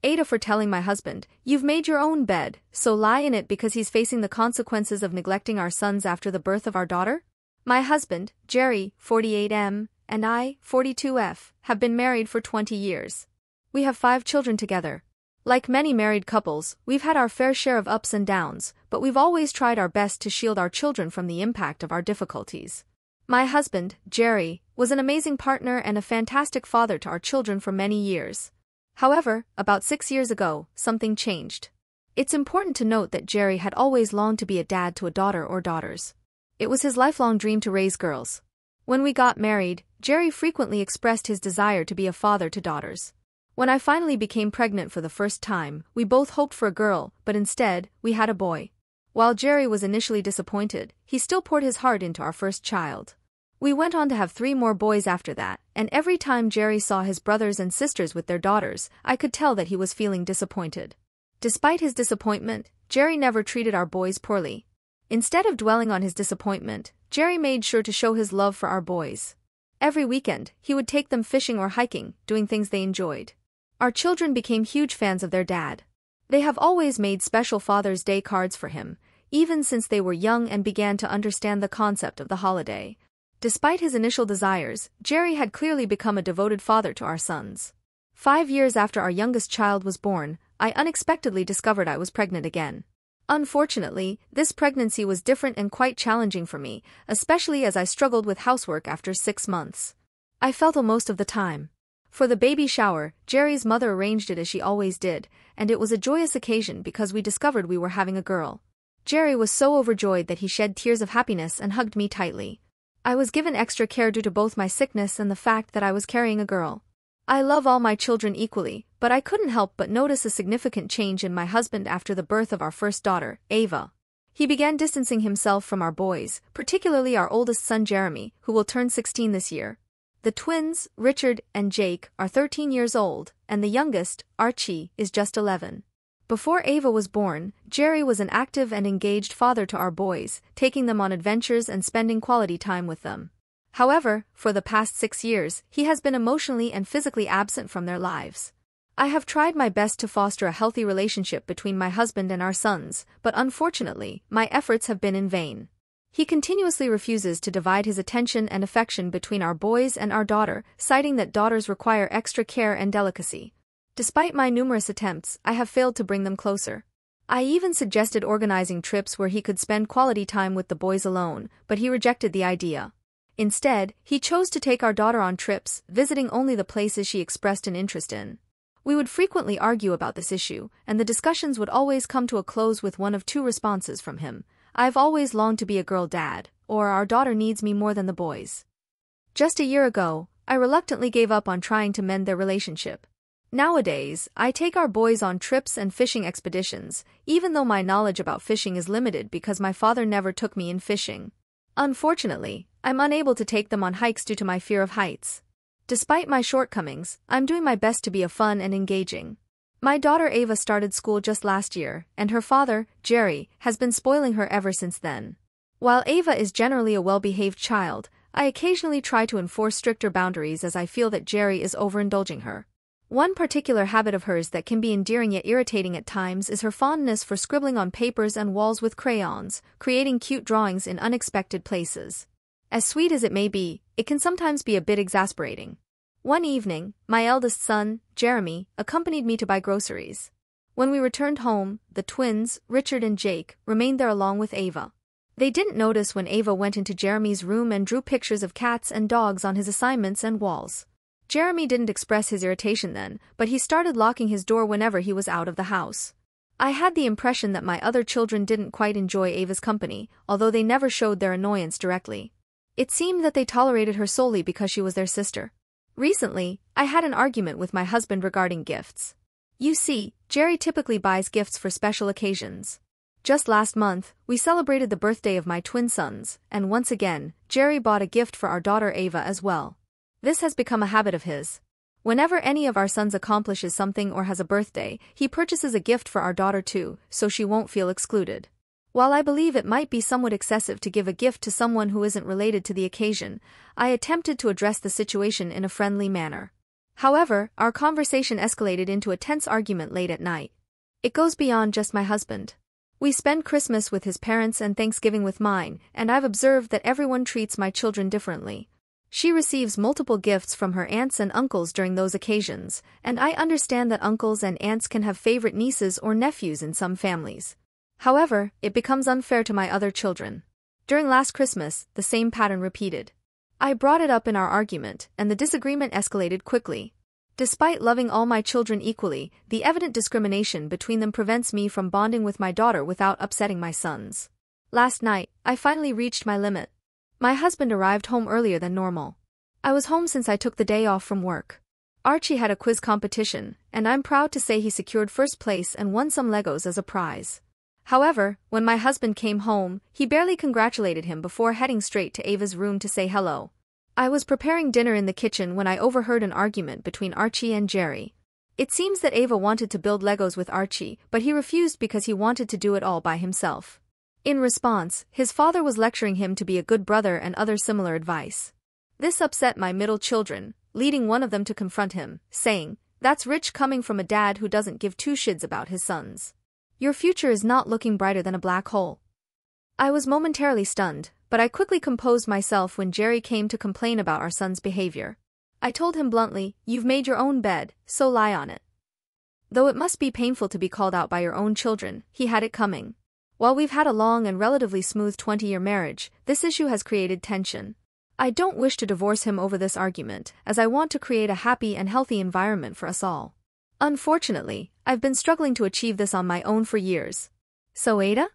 AITA for telling my husband, "You've made your own bed, so lie in it," because he's facing the consequences of neglecting our sons after the birth of our daughter? My husband, Jerry, 48M, and I, 42F, have been married for 20 years. We have 5 children together. Like many married couples, we've had our fair share of ups and downs, but we've always tried our best to shield our children from the impact of our difficulties. My husband, Jerry, was an amazing partner and a fantastic father to our children for many years. However, about 6 years ago, something changed. It's important to note that Jerry had always longed to be a dad to a daughter or daughters. It was his lifelong dream to raise girls. When we got married, Jerry frequently expressed his desire to be a father to daughters. When I finally became pregnant for the first time, we both hoped for a girl, but instead, we had a boy. While Jerry was initially disappointed, he still poured his heart into our first child. We went on to have 3 more boys after that, and every time Jerry saw his brothers and sisters with their daughters, I could tell that he was feeling disappointed. Despite his disappointment, Jerry never treated our boys poorly. Instead of dwelling on his disappointment, Jerry made sure to show his love for our boys. Every weekend, he would take them fishing or hiking, doing things they enjoyed. Our children became huge fans of their dad. They have always made special Father's Day cards for him, even since they were young and began to understand the concept of the holiday. Despite his initial desires, Jerry had clearly become a devoted father to our sons. 5 years after our youngest child was born, I unexpectedly discovered I was pregnant again. Unfortunately, this pregnancy was different and quite challenging for me, especially as I struggled with housework after 6 months. I felt ill most of the time. For the baby shower, Jerry's mother arranged it as she always did, and it was a joyous occasion because we discovered we were having a girl. Jerry was so overjoyed that he shed tears of happiness and hugged me tightly. I was given extra care due to both my sickness and the fact that I was carrying a girl. I love all my children equally, but I couldn't help but notice a significant change in my husband after the birth of our first daughter, Ava. He began distancing himself from our boys, particularly our oldest son Jeremy, who will turn 16 this year. The twins, Richard and Jake, are 13 years old, and the youngest, Archie, is just 11. Before Ava was born, Jerry was an active and engaged father to our boys, taking them on adventures and spending quality time with them. However, for the past 6 years, he has been emotionally and physically absent from their lives. I have tried my best to foster a healthy relationship between my husband and our sons, but unfortunately, my efforts have been in vain. He continuously refuses to divide his attention and affection between our boys and our daughter, citing that daughters require extra care and delicacy. Despite my numerous attempts, I have failed to bring them closer. I even suggested organizing trips where he could spend quality time with the boys alone, but he rejected the idea. Instead, he chose to take our daughter on trips, visiting only the places she expressed an interest in. We would frequently argue about this issue, and the discussions would always come to a close with one of 2 responses from him: "I've always longed to be a girl dad," or "Our daughter needs me more than the boys." Just a year ago, I reluctantly gave up on trying to mend their relationship. Nowadays, I take our boys on trips and fishing expeditions, even though my knowledge about fishing is limited because my father never took me in fishing. Unfortunately, I'm unable to take them on hikes due to my fear of heights. Despite my shortcomings, I'm doing my best to be fun and engaging. My daughter Ava started school just last year, and her father, Jerry, has been spoiling her ever since then. While Ava is generally a well-behaved child, I occasionally try to enforce stricter boundaries as I feel that Jerry is overindulging her. One particular habit of hers that can be endearing yet irritating at times is her fondness for scribbling on papers and walls with crayons, creating cute drawings in unexpected places. As sweet as it may be, it can sometimes be a bit exasperating. One evening, my eldest son, Jeremy, accompanied me to buy groceries. When we returned home, the twins, Richard and Jake, remained there along with Ava. They didn't notice when Ava went into Jeremy's room and drew pictures of cats and dogs on his assignments and walls. Jeremy didn't express his irritation then, but he started locking his door whenever he was out of the house. I had the impression that my other children didn't quite enjoy Ava's company, although they never showed their annoyance directly. It seemed that they tolerated her solely because she was their sister. Recently, I had an argument with my husband regarding gifts. You see, Jerry typically buys gifts for special occasions. Just last month, we celebrated the birthday of my twin sons, and once again, Jerry bought a gift for our daughter Ava as well. This has become a habit of his. Whenever any of our sons accomplishes something or has a birthday, he purchases a gift for our daughter too, so she won't feel excluded. While I believe it might be somewhat excessive to give a gift to someone who isn't related to the occasion, I attempted to address the situation in a friendly manner. However, our conversation escalated into a tense argument late at night. It goes beyond just my husband. We spend Christmas with his parents and Thanksgiving with mine, and I've observed that everyone treats my children differently. She receives multiple gifts from her aunts and uncles during those occasions, and I understand that uncles and aunts can have favorite nieces or nephews in some families. However, it becomes unfair to my other children. During last Christmas, the same pattern repeated. I brought it up in our argument, and the disagreement escalated quickly. Despite loving all my children equally, the evident discrimination between them prevents me from bonding with my daughter without upsetting my sons. Last night, I finally reached my limit. My husband arrived home earlier than normal. I was home since I took the day off from work. Archie had a quiz competition, and I'm proud to say he secured first place and won some Legos as a prize. However, when my husband came home, he barely congratulated him before heading straight to Ava's room to say hello. I was preparing dinner in the kitchen when I overheard an argument between Archie and Jerry. It seems that Ava wanted to build Legos with Archie, but he refused because he wanted to do it all by himself. In response, his father was lecturing him to be a good brother and other similar advice. This upset my middle children, leading one of them to confront him, saying, "That's rich coming from a dad who doesn't give two shits about his sons. Your future is not looking brighter than a black hole." I was momentarily stunned, but I quickly composed myself when Jerry came to complain about our son's behavior. I told him bluntly, "You've made your own bed, so lie on it." Though it must be painful to be called out by your own children, he had it coming. While we've had a long and relatively smooth 20-year marriage, this issue has created tension. I don't wish to divorce him over this argument, as I want to create a happy and healthy environment for us all. Unfortunately, I've been struggling to achieve this on my own for years. So AITA?